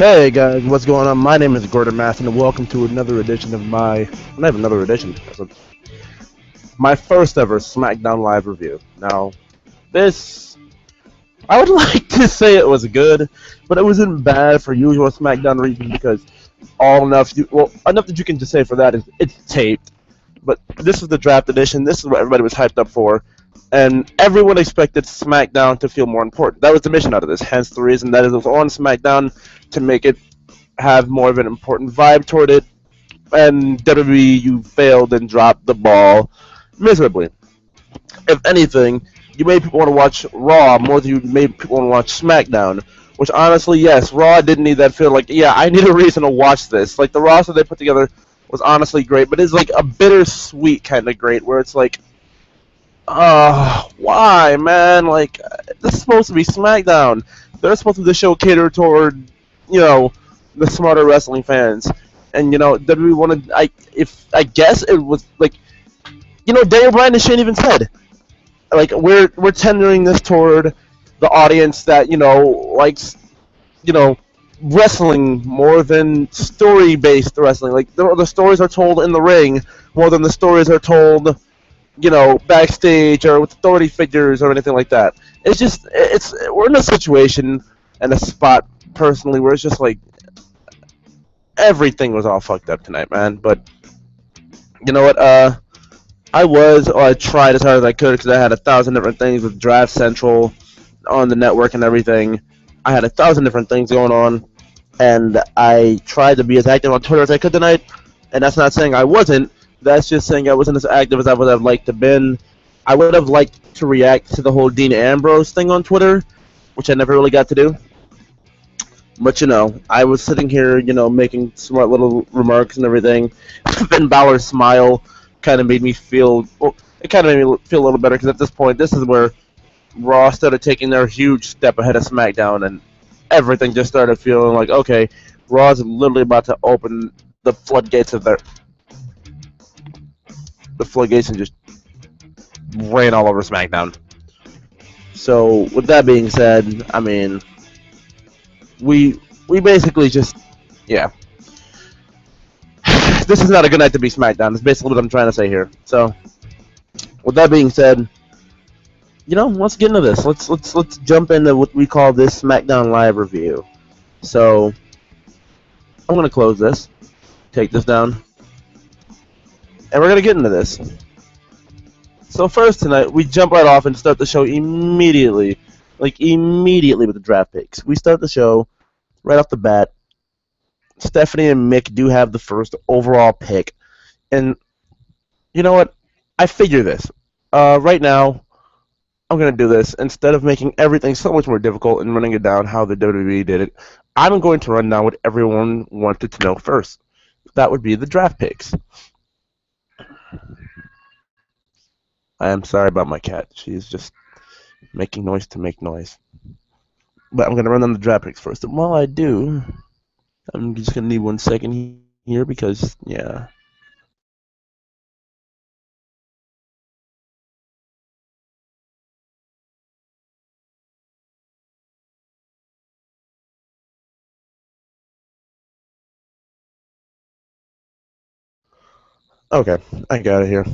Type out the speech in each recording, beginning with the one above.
Hey guys, what's going on? My name is Gordon Masson, and welcome to another edition of not even another edition, my first ever Smackdown live review. Now, this, I would like to say it was good, but it wasn't bad for usual Smackdown reviews because enough that you can just say for that is it's taped. But this was the draft edition. This is what everybody was hyped up for, and everyone expected SmackDown to feel more important. That was the mission out of this. Hence the reason that it was on SmackDown to make it have more of an important vibe toward it. And WWE, you failed and dropped the ball miserably. If anything, you made people want to watch Raw more than you made people want to watch SmackDown. Which honestly, yes, Raw didn't need that feel like, yeah, I need a reason to watch this. Like the roster they put together was honestly great, but it's like a bittersweet kind of great where it's like, why, man? Like, this is supposed to be SmackDown. They're supposed to be the show catered toward, the smarter wrestling fans. And, WWE wanted, I guess it was like, Daniel Bryan and Shane even said, like, we're tendering this toward the audience that, likes, wrestling more than story-based wrestling. Like, the stories are told in the ring more than the stories are told, backstage or with authority figures or anything like that. It's just, we're in a situation and a spot, personally, where it's just like, everything was all fucked up tonight, man. But, you know what, I tried as hard as I could because I had 1,000 different things with Draft Central on the network and everything. I had 1,000 different things going on, and I tried to be as active on Twitter as I could tonight, and that's not saying I wasn't. That's just saying I wasn't as active as I would have liked to been. I would have liked to react to the whole Dean Ambrose thing on Twitter, which I never really got to do. But, I was sitting here, making smart little remarks and everything. Then Balor's smile kind of made me feel, it kind of made me feel a little better, because at this point, this is where Raw started taking their huge step ahead of SmackDown, and everything just started feeling like, okay, Raw's literally about to open the floodgates of the floodgates and just rain all over SmackDown. So, with that being said, I mean, we basically just, yeah. This is not a good night to be SmackDown. That's basically what I'm trying to say here. So, with that being said, let's get into this. Let's jump into what we call this SmackDown Live review. So, I'm gonna close this, take this down, and we're gonna get into this. So first tonight, we jump right off and start the show immediately with the draft picks. We start the show right off the bat. Stephanie and Mick do have the first overall pick, and you know what? I figure this. Right now, I'm going to do this. Instead of making everything so much more difficult and running it down how the WWE did it, I'm going to run down what everyone wanted to know first. That would be the draft picks. I am sorry about my cat. She's just making noise to make noise. But I'm going to run down the draft picks first. And while I do, I'm just going to need 1 second here because, yeah. Okay, I got it here.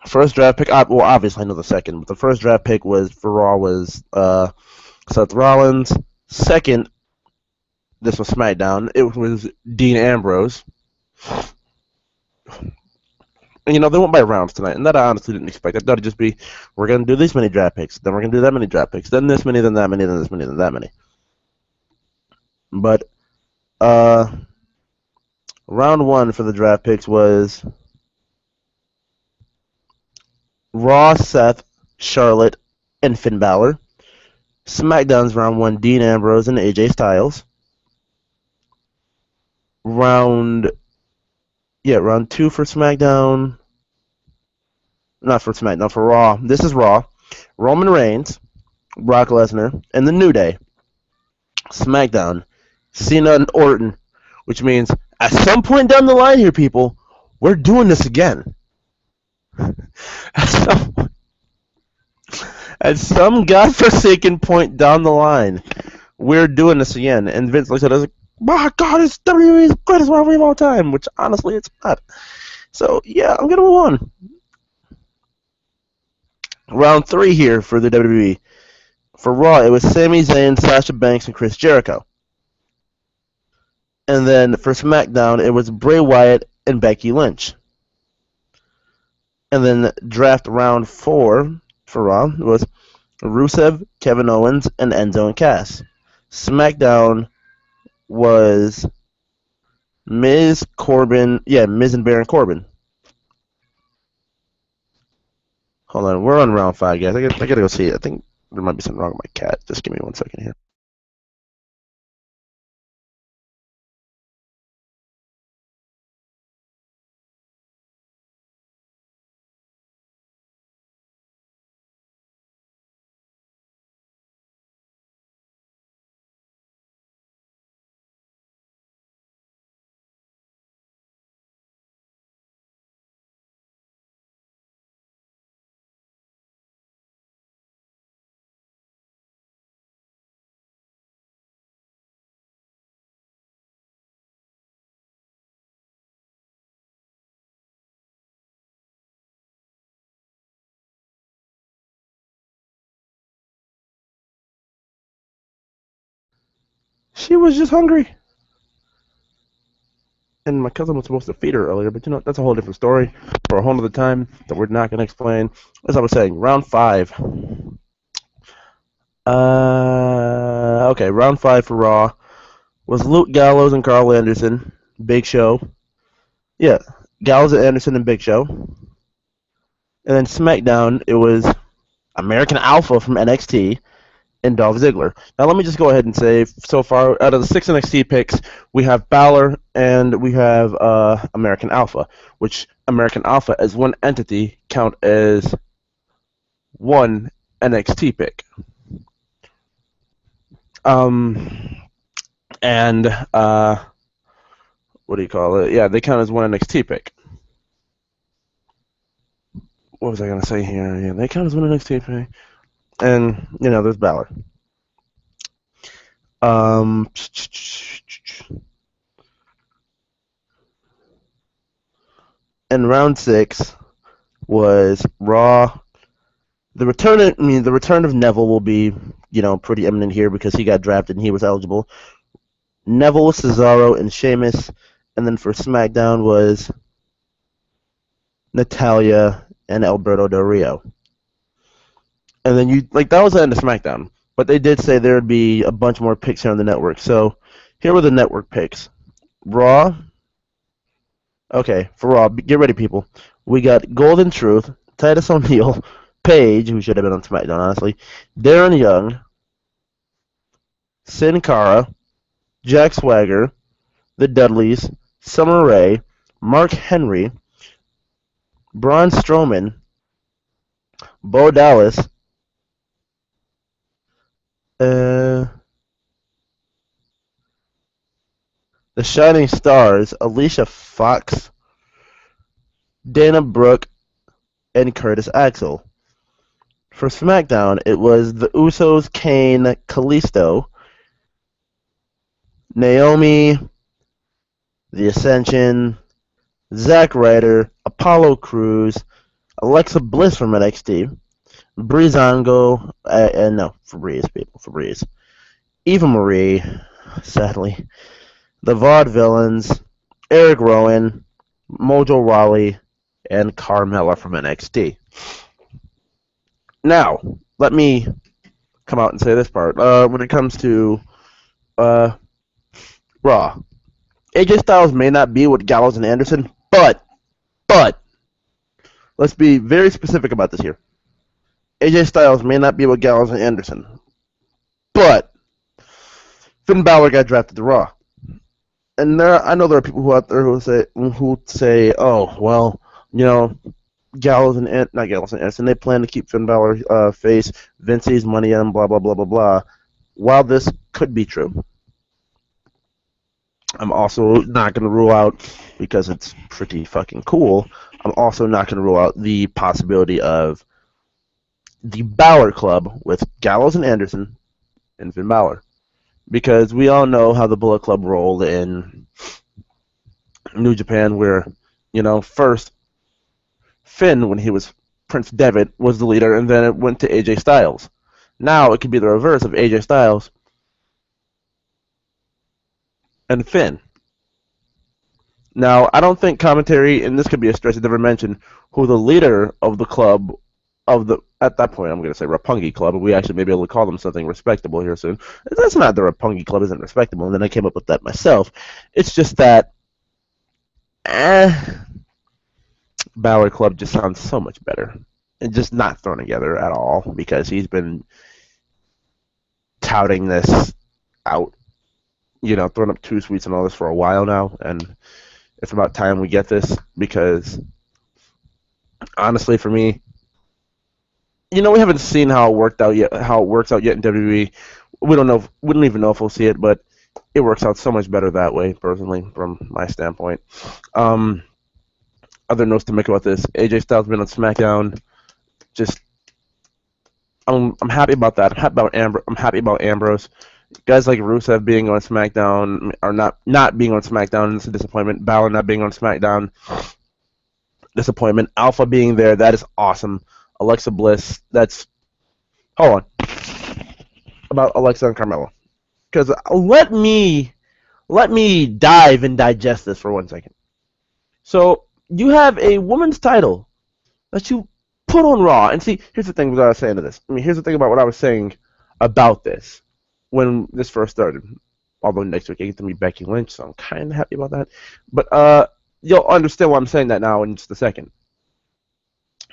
First draft pick, well, obviously I know the second, but the first draft pick was for Raw was Seth Rollins. Second, this was SmackDown. It was Dean Ambrose. And, they went by rounds tonight, and that I honestly didn't expect. I thought it'd just be, we're going to do this many draft picks, then we're going to do that many draft picks, then this many, then that many, then this many, then that many. But, round one for the draft picks was Raw, Seth, Charlotte, and Finn Balor. SmackDown's round one, Dean Ambrose and AJ Styles. Round two for SmackDown. Not for SmackDown, for Raw. This is Raw. Roman Reigns, Brock Lesnar, and The New Day. SmackDown, Cena and Orton, which means at some point down the line here, people, we're doing this again. At some godforsaken point down the line, we're doing this again. And Vince looked at us like, my God, it's WWE's greatest rivalry of all time, which honestly it's not. So, yeah, I'm going to move on. Round 3 here for the WWE. For Raw, it was Sami Zayn, Sasha Banks, and Chris Jericho. And then for SmackDown, it was Bray Wyatt and Becky Lynch. And then draft round 4 for Raw was Rusev, Kevin Owens, and Enzo and Cass. SmackDown was Miz, Miz and Baron Corbin. Hold on, we're on round 5, guys. I gotta go see it. I think there might be something wrong with my cat. Just give me 1 second here. She was just hungry. And my cousin was supposed to feed her earlier, but that's a whole different story for a whole other time that we're not going to explain. As I was saying, round 5. Round 5 for Raw was Luke Gallows and Carl Anderson, Big Show. Yeah, Gallows and Anderson and Big Show. And then SmackDown, it was American Alpha from NXT and Dolph Ziggler. Now let me just go ahead and say, so far, out of the 6 NXT picks, we have Balor and we have American Alpha, which American Alpha as one entity count as one NXT pick. What do you call it? Yeah, they count as one NXT pick. What was I going to say here? Yeah, they count as one NXT pick. And, there's Balor. And round 6 was Raw. The return of Neville will be, pretty imminent here because he got drafted and he was eligible. Neville, Cesaro, and Sheamus. And then for SmackDown was Natalya and Alberto Del Rio. And then that was the end of SmackDown. But they did say there would be a bunch more picks here on the network. So here were the network picks. Raw. Okay, for Raw, get ready, people. We got Golden Truth, Titus O'Neil, Paige, who should have been on SmackDown, honestly, Darren Young, Sin Cara, Jack Swagger, The Dudleys, Summer Rae, Mark Henry, Braun Strowman, Bo Dallas, The Shining Stars, Alicia Fox, Dana Brooke, and Curtis Axel. For SmackDown, it was the Usos, Kane, Kalisto, Naomi, The Ascension, Zack Ryder, Apollo Crews, Alexa Bliss from NXT, Breezango, Febreze. Eva Marie, sadly, the Vaudevillains, Eric Rowan, Mojo Rawley, and Carmella from NXT. Now, let me come out and say this part. When it comes to Raw, AJ Styles may not be with Gallows and Anderson, but, let's be very specific about this here. AJ Styles may not be with Gallows and Anderson, but Finn Balor got drafted to Raw. And I know there are people out there who say, oh, well, Gallows and Anderson, they plan to keep Finn Balor face. Vince sees money in him, blah, blah, blah, blah, blah. While this could be true, I'm also not going to rule out, because it's pretty fucking cool, I'm also not going to rule out the possibility of the Balor Club with Gallows and Anderson and Finn Balor. because we all know how the Bullet Club rolled in New Japan, where, first Finn, when he was Prince Devitt, was the leader, and then it went to AJ Styles. Now it could be the reverse of AJ Styles and Finn. Now, I don't think commentary, and this could be a stretch, I never mentioned who the leader of the club, at that point, I'm going to say Roppongi Club, we actually may be able to call them something respectable here soon. That's not the Roppongi Club isn't respectable, and then I came up with that myself. It's just that, Balor Club just sounds so much better. And just not thrown together at all, because he's been touting this out, throwing up two sweets and all this for a while now, and it's about time we get this, because honestly, for me, we haven't seen how it works out yet in WWE. We don't even know if we'll see it, but it works out so much better that way, personally, from my standpoint. Other notes to make about this: AJ Styles been on SmackDown. I'm happy about that. I'm happy about Ambrose. Guys like Rusev being on SmackDown, or not being on SmackDown, it's a disappointment. Balor not being on SmackDown, disappointment. Alpha being there, that is awesome. Alexa Bliss, hold on. About Alexa and Carmella. Because let me dive and digest this for 1 second. So, you have a women's title that you put on Raw. And see, here's the thing what I was saying to this. Here's the thing about what I was saying about this when this first started. Although next week I get to meet Becky Lynch, so I'm kind of happy about that. But you'll understand why I'm saying that now in just a second.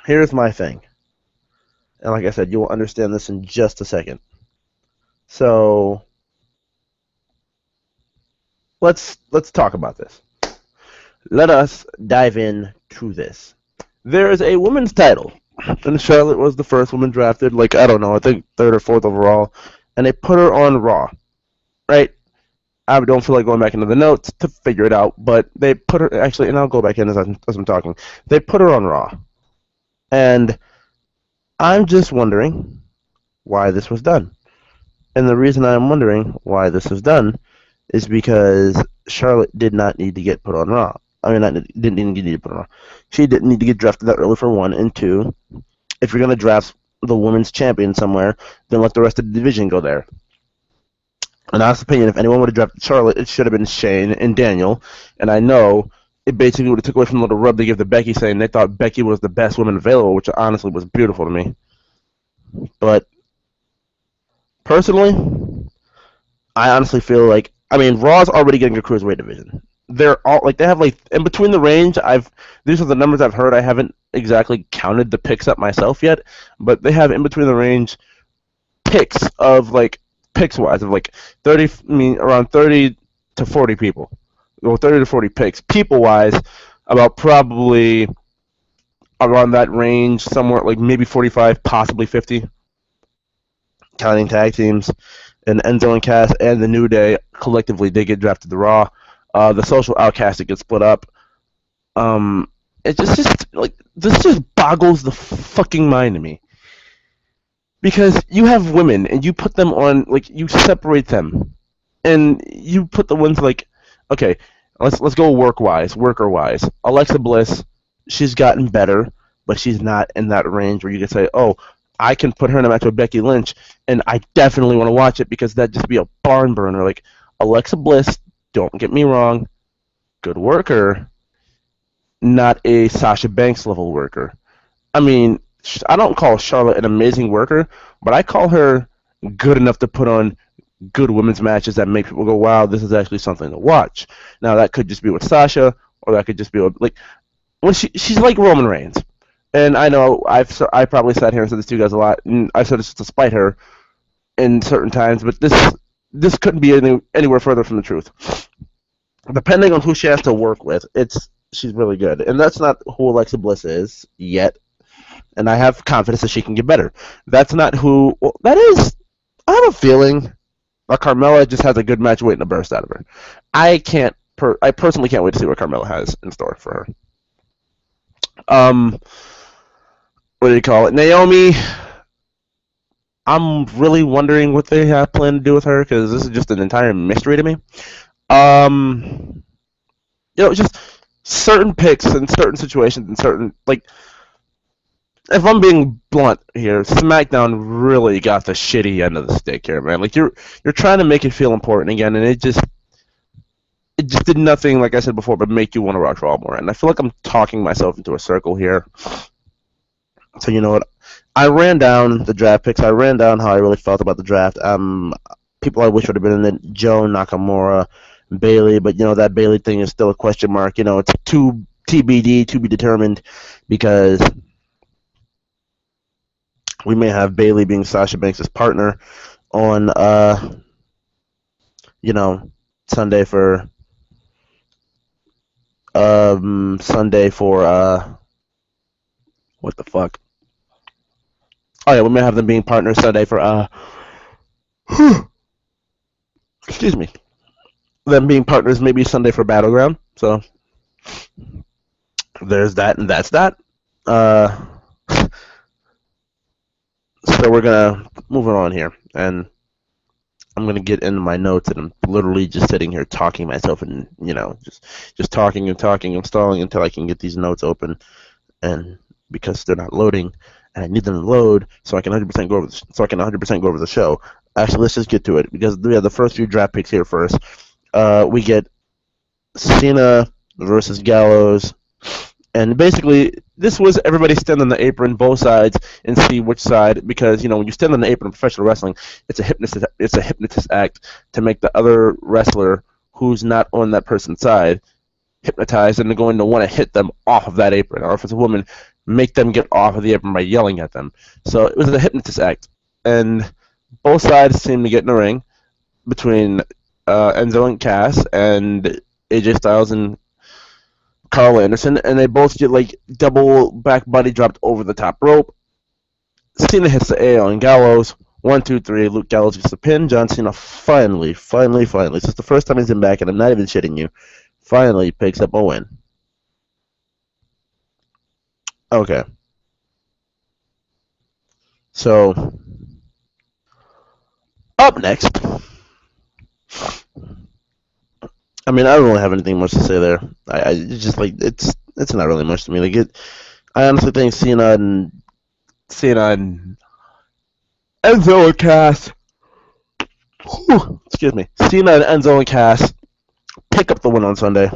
Here's my thing. And like I said, you'll understand this in just a second. So, let's talk about this. Let us dive into this. There is a women's title, and Charlotte was the first woman drafted, I think 3rd or 4th overall, and they put her on Raw, right? I don't feel like going back into the notes to figure it out, but they put her, actually, and I'll go back in as I'm talking, they put her on Raw, and I'm just wondering why this was done. And the reason I'm wondering why this was done is because Charlotte did not need to get put on Raw. Didn't need to put on Raw. She didn't need to get drafted that early, for 1, and 2, if you're going to draft the women's champion somewhere, then let the rest of the division go there. In honest opinion, if anyone would have drafted Charlotte, it should have been Shane and Daniel, and I know it basically would have took away from the little rub they gave to Becky, saying they thought Becky was the best woman available, which honestly was beautiful to me. But personally, I honestly feel like, Raw's already getting a cruiserweight division. They're all they have in between the range. These are the numbers I've heard. I haven't exactly counted the picks up myself yet, but they have in between the range picks of picks wise of 30. Around 30 to 40 people. Well, 30 to 40 picks. People wise, about probably around that range, somewhere maybe 45, possibly 50. Counting tag teams, and Enzo and Cass and the New Day collectively did get drafted to Raw. The Social Outcast gets split up. It this just boggles the fucking mind to me. Because you have women and you put them on you separate them, and you put the ones okay, let's go worker wise. Alexa Bliss, she's gotten better, but she's not in that range where you can say, oh, I can put her in a match with Becky Lynch, and I definitely want to watch it because that'd just be a barn burner. Alexa Bliss, don't get me wrong, good worker, not a Sasha Banks level worker. I don't call Charlotte an amazing worker, but I call her good enough to put on good women's matches that make people go, wow, this is actually something to watch. Now, that could just be with Sasha, or that could just be with, she's like Roman Reigns. And I know I probably sat here and said this to you guys a lot, and I said this to spite her in certain times, but this couldn't be anywhere further from the truth. Depending on who she has to work with, she's really good. And that's not who Alexa Bliss is yet. And I have confidence that she can get better. That's not who... Well, that is... I have a feeling that Carmella just has a good match waiting to burst out of her. I personally can't wait to see what Carmella has in store for her. What do you call it? Naomi... I'm really wondering what they have planned to do with her because this is just an entire mystery to me. Um, just certain picks in certain situations and certain if I'm being blunt here, SmackDown really got the shitty end of the stick here, man. Like you're trying to make it feel important again, and it just did nothing, like I said before, but make you want to watch Raw more. And I feel like I'm talking myself into a circle here. So you know what? I ran down the draft picks. I ran down how I really felt about the draft. People I wish would have been in it: Joe, Nakamura, Bailey. But that Bailey thing is still a question mark. It's too TBD, to be determined, because we may have Bailey being Sasha Banks' partner on Sunday for what the fuck? Oh yeah, we may have them being partners Sunday for excuse me. Them being partners maybe Sunday for Battleground. So there's that, and that's that. So we're gonna move on here, and I'm gonna get into my notes, and I'm literally just sitting here talking myself, and just talking and talking. I'm stalling until I can get these notes open, and because they're not loading, and I need them to load so I can 100% go over the show. Actually, let's just get to it because we have the first few draft picks here first. We get Cena versus Gallows. And basically, this was everybody stand on the apron, both sides, and see which side. Because when you stand on the apron in professional wrestling, it's a hypnotist act to make the other wrestler who's not on that person's side hypnotized, and they're going to want to hit them off of that apron. Or if it's a woman, make them get off of the apron by yelling at them. So it was a hypnotist act, and both sides seemed to get in the ring between Enzo and Cass and AJ Styles and Carl Anderson, and they both get double back body dropped over the top rope. Cena hits the AO and Gallows. 1, 2, 3. Luke Gallows gets the pin. John Cena finally. This is the first time he's been back, and I'm not even shitting you. Finally picks up a win. Okay. So, up next. I mean, I don't really have anything much to say there. It's just it's not really much to me. I honestly think Cena and Enzo and Cass. Excuse me. Cena and Enzo and Cass pick up the win on Sunday,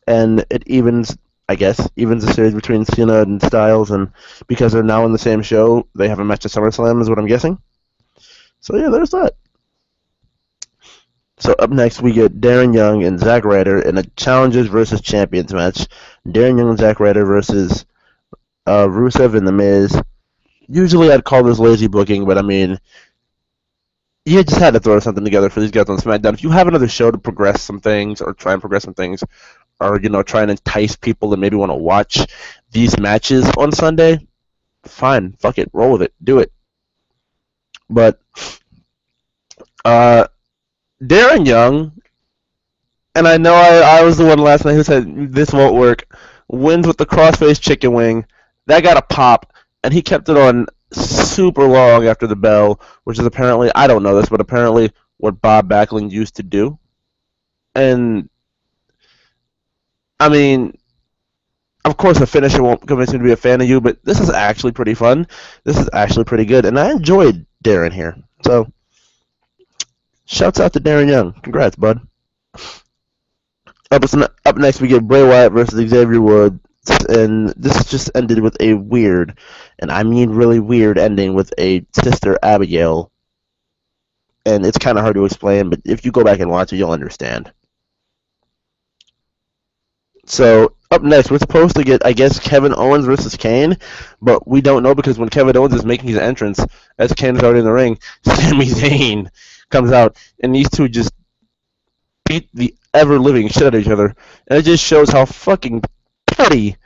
and it evens the series between Cena and Styles, and because they're now in the same show, they have a match at SummerSlam, is what I'm guessing. So yeah, there's that. So up next, we get Darren Young and Zack Ryder in a Challengers versus Champions match. Darren Young and Zack Ryder versus Rusev and The Miz. Usually I'd call this lazy booking, but I mean, you just had to throw something together for these guys on SmackDown. If you have another show to progress some things, or try and progress some things, or try and entice people to maybe want to watch these matches on Sunday, fine, fuck it, roll with it, do it. But Darren Young, and I know I was the one last night who said this won't work, wins with the crossface chicken wing. That got a pop, and he kept it on super long after the bell, which is apparently, I don't know this, but apparently what Bob Backlund used to do. And, I mean, of course a finisher won't convince me to be a fan of you, but this is actually pretty fun. This is actually pretty good, and I enjoyed Darren here. So, shouts out to Darren Young. Congrats, bud. Up next, we get Bray Wyatt versus Xavier Woods, and this just ended with a weird, and I mean really weird ending with a Sister Abigail. And it's kind of hard to explain, but if you go back and watch it, you'll understand. So, up next, we're supposed to get, I guess, Kevin Owens versus Kane, but we don't know because when Kevin Owens is making his entrance, as Kane is already in the ring, Sami Zayn comes out, and these two just beat the ever-living shit out of each other, and it just shows how fucking petty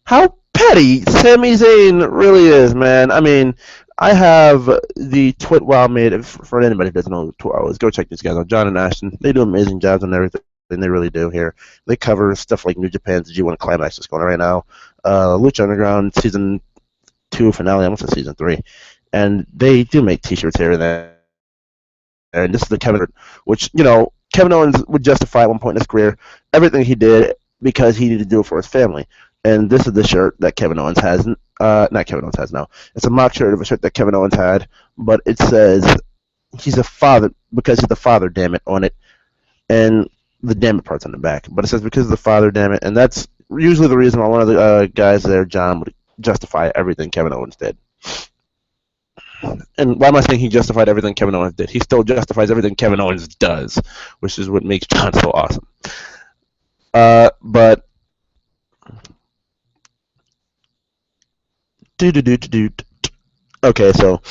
Sami Zayn really is, man. I mean, I have the Twitwell made, for anybody who doesn't know what Twitwell is, go check these guys out, John and Ashton. They do amazing jobs on everything. And they really do here. They cover stuff like New Japan's G1 Climax that's going on right now. Lucha Underground Season 2 finale, almost a Season 3. and they do make T-shirts here and there. And this is the Kevin, which Kevin Owens would justify at one point in his career everything he did because he needed to do it for his family. And this is the shirt that Kevin Owens has. Not Kevin Owens has now. It's a mock shirt of a shirt that Kevin Owens had, but it says he's a father because he's the father, damn it, on it. And the damn it part's on the back. But it says because of the father, damn it. And that's usually the reason why one of the guys there, John, would justify everything Kevin Owens did. And why am I saying he justified everything Kevin Owens did? He still justifies everything Kevin Owens does, which is what makes John so awesome. But okay, so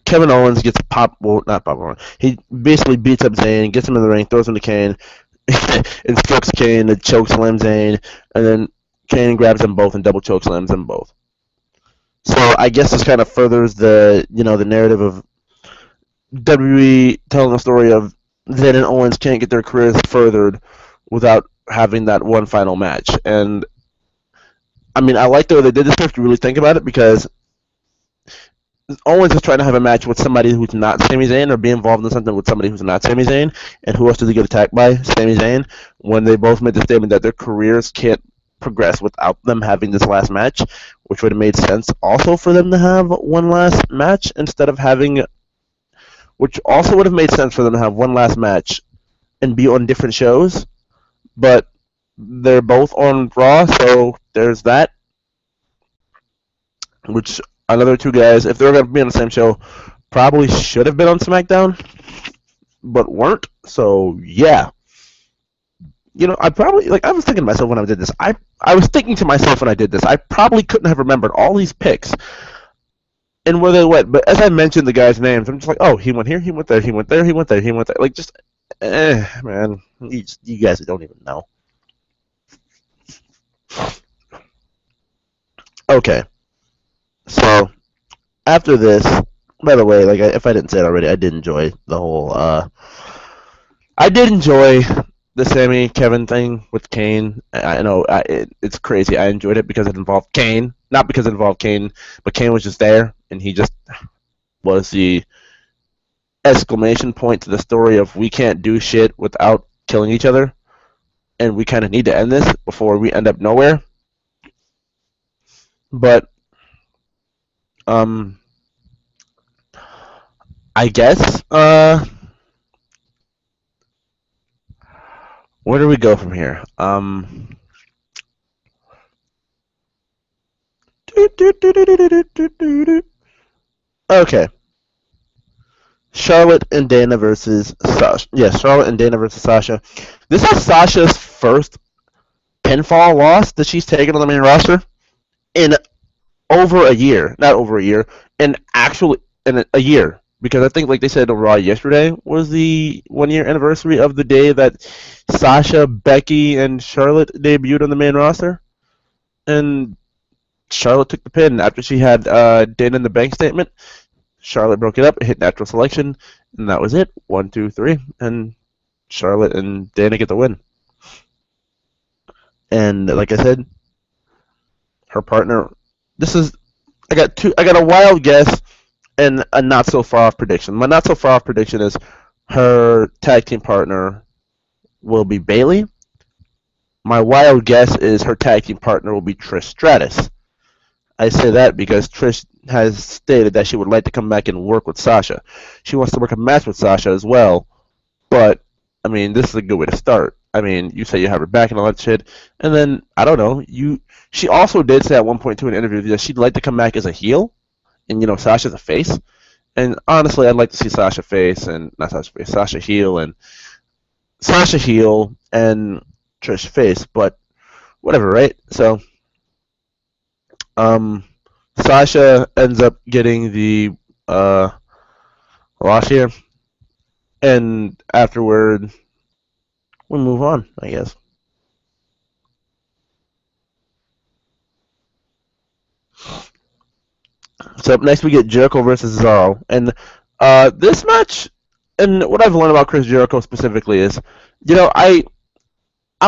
Kevin Owens gets not pop. He basically beats up Zayn, gets him in the ring, throws him to Kane, instructs Kane to choke slam Zayn, and then Kane grabs them both and double choke slams them both. So I guess this kind of furthers the the narrative of WWE telling the story of Zayn and Owens can't get their careers furthered without having that one final match. And I mean, I like the way they did this if you really think about it, because Owens is trying to have a match with somebody who's not Sami Zayn, or be involved in something with somebody who's not Sami Zayn. And who else does he get attacked by? Sami Zayn. When they both made the statement that their careers can't progress without them having this last match, which would have made sense also for them to have one last match instead of having, which also would have made sense for them to have one last match and be on different shows, but they're both on Raw, so there's that. Which another two guys, if they were going to be on the same show, probably should have been on SmackDown, but weren't. So yeah. I probably, I was thinking to myself when I did this, I was thinking to myself when I did this, I probably couldn't have remembered all these picks and where they went. But as I mentioned the guys' names, I'm just like, oh, he went here, he went there, he went there, he went there, he went there. Man, you guys don't even know. Okay. So, after this, by the way, if I didn't say it already, I did enjoy the whole, I did enjoy the Sami Kevin thing with Kane. I know it's crazy. I enjoyed it because it involved Kane, not because it involved Kane, but Kane was just there, and he just was the exclamation point to the story of we can't do shit without killing each other, and we kind of need to end this before we end up nowhere. But I guess where do we go from here? Okay. Charlotte and Dana versus Sasha. Yeah, Charlotte and Dana versus Sasha. This is Sasha's first pinfall loss that she's taken on the main roster in over a year. Not over a year. In a year. Because I think, like they said on Raw yesterday, was the 1-year anniversary of the day that Sasha, Becky, and Charlotte debuted on the main roster. And Charlotte took the pin after she had Dana in the bank statement. Charlotte broke it up, hit natural selection, and that was it. 1, 2, 3, and Charlotte and Dana get the win. And like I said, her partner. I got a wild guess and a not so far off prediction. My not so far off prediction is her tag team partner will be Bayley. My wild guess is her tag team partner will be Trish Stratus. I say that because Trish has stated that she would like to come back and work with Sasha. She wants to work a match with Sasha as well. But, I mean, this is a good way to start. I mean, you say you have her back and all that shit. And then, I don't know, she also did say at one point to an interview that she'd like to come back as a heel. And, Sasha's a face. And honestly, I'd like to see Sasha face and, not Sasha face, Sasha heel and Trish face. But, whatever, right? So, Sasha ends up getting the loss here, and afterward, we move on, I guess. So up next we get Jericho versus Cesaro, and this match, and what I've learned about Chris Jericho specifically is, I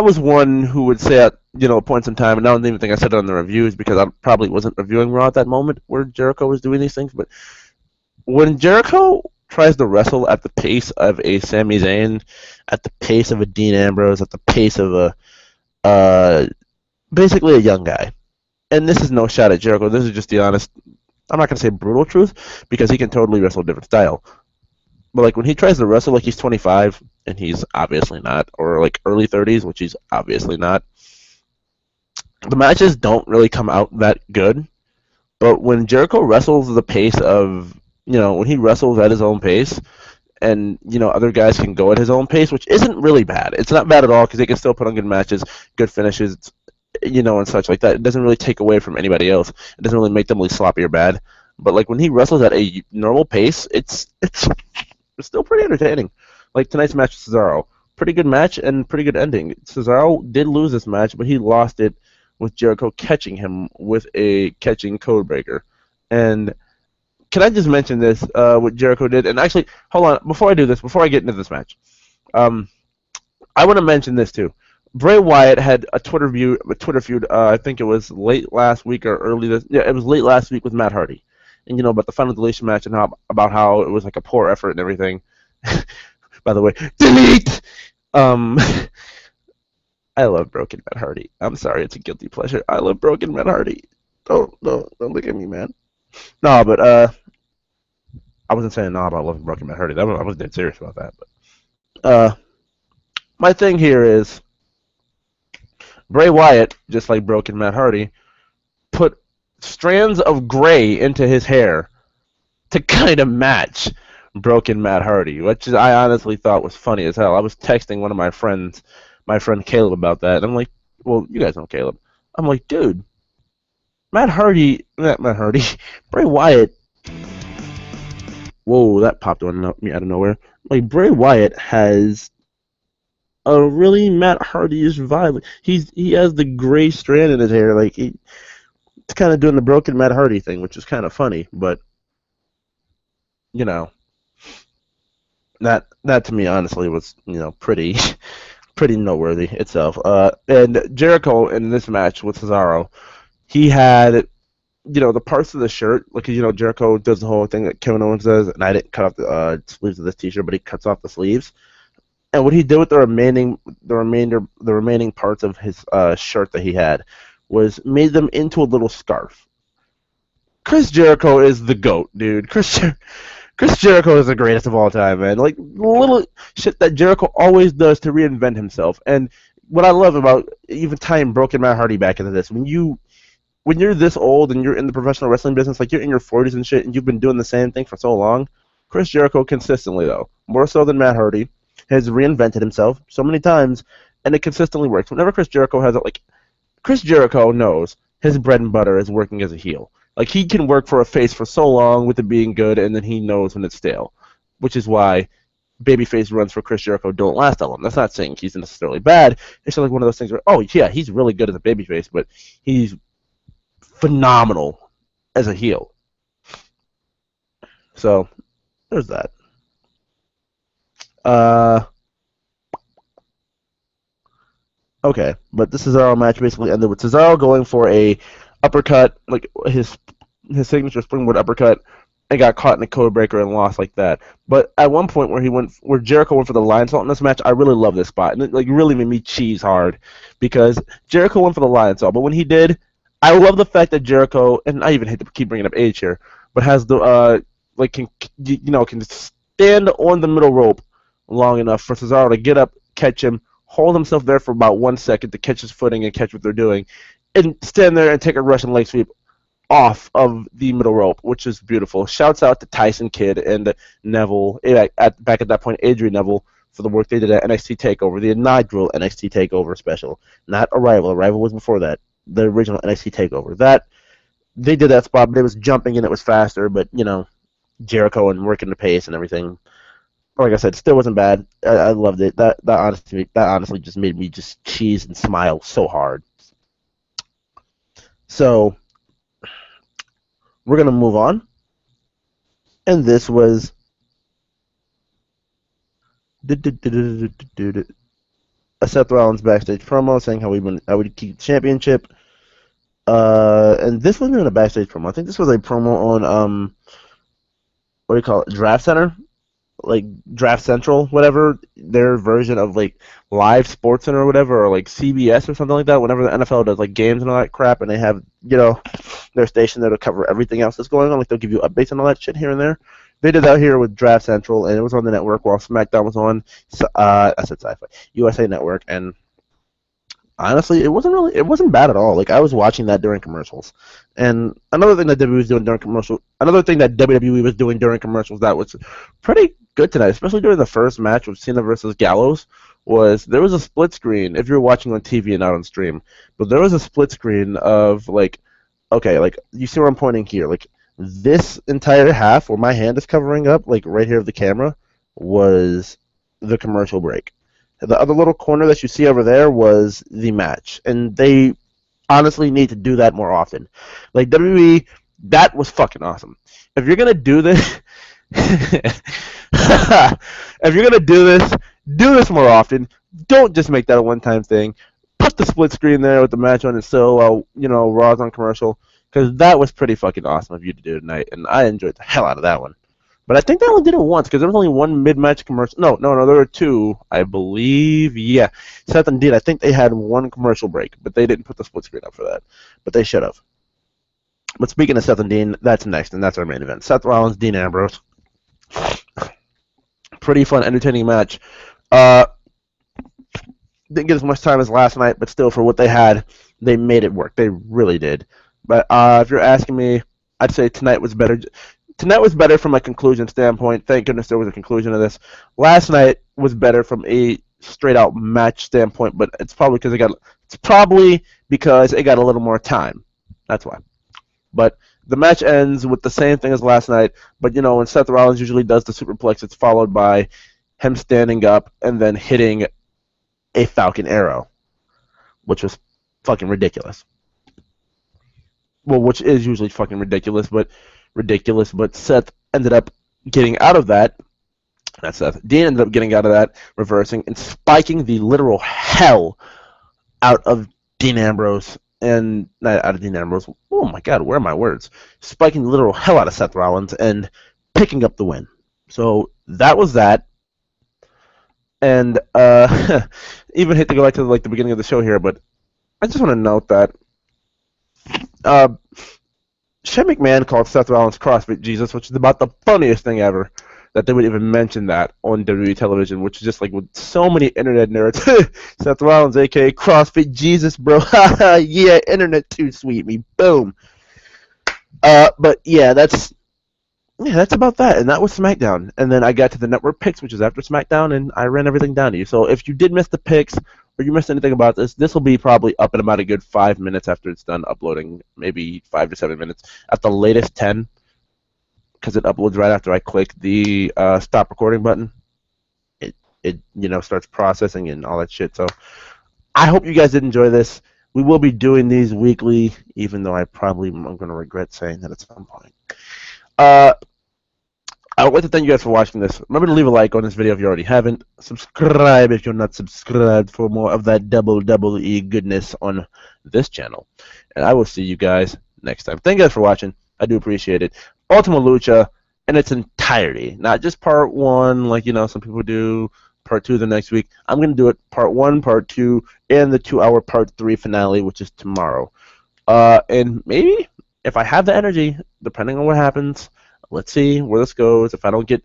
was one who would say points in time, and I don't even think I said it on the reviews because I probably wasn't reviewing Raw at that moment where Jericho was doing these things. But when Jericho tries to wrestle at the pace of a Sami Zayn, at the pace of a Dean Ambrose, at the pace of a basically a young guy, and this is no shot at Jericho. This is just the honest. I'm not gonna say brutal truth because he can totally wrestle a different style. But like when he tries to wrestle like he's 25 and he's obviously not, or like early 30s, which he's obviously not, the matches don't really come out that good. But when Jericho wrestles the pace of, when he wrestles at his own pace, and other guys can go at his own pace, which isn't really bad. It's not bad at all because they can still put on good matches, good finishes, and such like that. It doesn't really take away from anybody else. It doesn't really make them really sloppy or bad. But like when he wrestles at a normal pace, it's still pretty entertaining. Like tonight's match with Cesaro, pretty good match and pretty good ending. Cesaro did lose this match, but he lost it with Jericho catching him with a catching codebreaker. And can I just mention this, what Jericho did? And actually, hold on, before I do this, before I get into this match, I want to mention this too. Bray Wyatt had a Twitter feud, I think it was late last week or it was late last week with Matt Hardy. And about the final deletion match and about how it was like a poor effort and everything. By the way, delete! I love Broken Matt Hardy. I'm sorry, it's a guilty pleasure. I love Broken Matt Hardy. Don't look at me, man. No, but I wasn't saying no about loving Broken Matt Hardy. I was dead serious about that. But my thing here is Bray Wyatt, just like Broken Matt Hardy, put strands of gray into his hair to kind of match Broken Matt Hardy, which I honestly thought was funny as hell. I was texting one of my friend Caleb about that, and I'm like, well, you guys know Caleb. I'm like, dude, not Matt Hardy, Bray Wyatt. Whoa, that popped on me out of nowhere. Like, Bray Wyatt has a really Matt Hardy-ish vibe. He has the gray strand in his hair. Like, it's kind of doing the Broken Matt Hardy thing, which is kind of funny, but, that to me, honestly, was, pretty noteworthy itself. And Jericho in this match with Cesaro, he had, the parts of the shirt, like, Jericho does the whole thing that Kevin Owens does, and I didn't cut off the sleeves of this t-shirt, but he cuts off the sleeves. And what he did with the remaining parts of his shirt that he had was made them into a little scarf. Chris Jericho is the GOAT, dude. Chris Jericho is the greatest of all time, man. Like, little shit that Jericho always does to reinvent himself. And what I love about even tying Broken Matt Hardy back into this, when you're this old and you're in the professional wrestling business, like you're in your 40s and shit, and you've been doing the same thing for so long, Chris Jericho consistently, though, more so than Matt Hardy, has reinvented himself so many times, and it consistently works. Whenever Chris Jericho has it, like, Chris Jericho knows his bread and butter is working as a heel. Like, he can work for a face for so long with it being good, and then he knows when it's stale, which is why babyface runs for Chris Jericho don't last that long. That's not saying he's necessarily bad. It's just like one of those things where, oh, yeah, he's really good as a babyface, but he's phenomenal as a heel. So, there's that. Okay, but the Cesaro match basically ended with Cesaro going for a uppercut, like his signature springboard uppercut, and got caught in a code breaker and lost like that. But at one point where Jericho went for the lion salt in this match, I really love this spot, and it like really made me cheese hard because Jericho went for the lion salt, but when he did, I love the fact that Jericho, and I even hate to keep bringing up age here, but has the can stand on the middle rope long enough for Cesaro to get up, catch him, hold himself there for about 1 second to catch his footing and catch what they're doing, and stand there and take a Russian leg sweep off of the middle rope, which is beautiful. Shouts out to Tyson Kidd and Neville, back at that point, Adrian Neville, for the work they did at NXT TakeOver, the inaugural NXT TakeOver special. Not Arrival. Arrival was before that. The original NXT TakeOver. They did that spot, but it was jumping and it was faster, but, Jericho and working the pace and everything. Like I said, still wasn't bad. I loved it. That honestly just made me just cheese and smile so hard. So we're gonna move on, and this was a Seth Rollins backstage promo saying how I would keep the championship. And this wasn't even a backstage promo. I think this was a promo on what do you call it? Draft Center, like Draft Central, whatever, their version of like Live Sports Center or whatever, or like CBS or something like that. Whenever the NFL does like games and all that crap, and they have their station there to cover everything else that's going on, like they'll give you updates on all that shit here and there. They did that here with Draft Central, and it was on the network while SmackDown was on. I said Sci-Fi USA Network, and honestly, it wasn't bad at all. Like I was watching that during commercials, and another thing that WWE was doing during commercials that was pretty good tonight, especially during the first match with Cena versus Gallows, was there was a split screen if you're watching on TV and not on stream, but there was a split screen of like, okay, like you see where I'm pointing here, like this entire half where my hand is covering up, like right here of the camera, was the commercial break. The other little corner that you see over there was the match, and they honestly need to do that more often. Like WWE, that was fucking awesome. If you're gonna do this, do this more often. Don't just make that a one-time thing. Put the split screen there with the match on it still, Raw's on commercial, because that was pretty fucking awesome of you to do tonight, and I enjoyed the hell out of that one. But I think they only did it once, because there was only one mid-match commercial. No, there were two, I believe. Yeah, Seth and Dean, I think they had one commercial break, but they didn't put the split screen up for that. But they should have. But speaking of Seth and Dean, that's next, and that's our main event. Seth Rollins, Dean Ambrose. Pretty fun, entertaining match. Didn't get as much time as last night, but still, for what they had, they made it work. They really did. But if you're asking me, I'd say tonight was better. Tonight was better from a conclusion standpoint. Thank goodness there was a conclusion to this. Last night was better from a straight-out match standpoint, but it's probably because it got a little more time. That's why. But the match ends with the same thing as last night, but when Seth Rollins usually does the superplex, it's followed by him standing up and then hitting a Falcon Arrow, which was fucking ridiculous. Well, which is usually fucking ridiculous, but Seth ended up getting out of that. Not Seth. Dean ended up getting out of that, reversing, and spiking the literal hell out of Dean Ambrose. And not out of Dean Ambrose. Oh my god, where are my words? Spiking the literal hell out of Seth Rollins and picking up the win. So that was that. And even hate to go back to the beginning of the show here, but I just want to note that Shane McMahon called Seth Rollins CrossFit Jesus, which is about the funniest thing ever that they would even mention that on WWE television, which is just like with so many internet nerds. Seth Rollins, a.k.a. CrossFit Jesus, bro. Yeah, internet too sweet me. Boom. But yeah, that's about that. And that was SmackDown. And then I got to the network picks, which is after SmackDown, and I ran everything down to you. So if you did miss the picks, or you missed anything about this will be probably up in about a good 5 minutes after it's done uploading, maybe 5 to 7 minutes. At the latest 10, because it uploads right after I click the stop recording button. It starts processing and all that shit. So I hope you guys did enjoy this. We will be doing these weekly, even though I'm going to regret saying that at some point. I would like to thank you guys for watching this. Remember to leave a like on this video if you already haven't. Subscribe if you're not subscribed for more of that WWE goodness on this channel. And I will see you guys next time. Thank you guys for watching. I do appreciate it. Ultima Lucha in its entirety. Not just part 1 like, some people do. Part 2 the next week. I'm going to do it part 1, part 2, and the 2-hour part 3 finale, which is tomorrow. And maybe, if I have the energy, depending on what happens, let's see where this goes. If I don't get,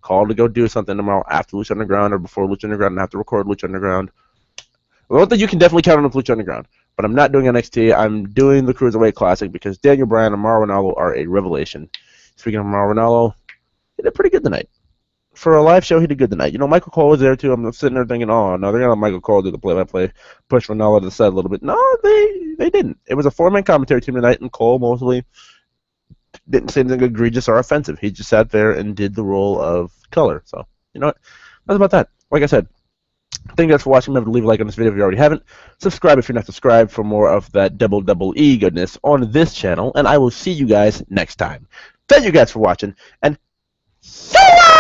called to go do something tomorrow after Lucha Underground or before Lucha Underground and have to record Lucha Underground. Well, that you can definitely count on Lucha Underground. But I'm not doing NXT. I'm doing the Cruiserweight Classic because Daniel Bryan and Mauro Ranallo are a revelation. Speaking of Mauro Ranallo, he did pretty good tonight. For a live show, he did good tonight. Michael Cole was there too. I'm sitting there thinking, oh, no, they're going to let Michael Cole do the play-by-play, push Ranallo to the side a little bit. No, they didn't. It was a 4-man commentary team tonight, and Cole mostly didn't say anything egregious or offensive. He just sat there and did the role of color. So, you know what? That's about that. Like I said, thank you guys for watching. Remember to leave a like on this video if you already haven't. Subscribe if you're not subscribed for more of that WWE goodness on this channel. And I will see you guys next time. Thank you guys for watching. And see ya!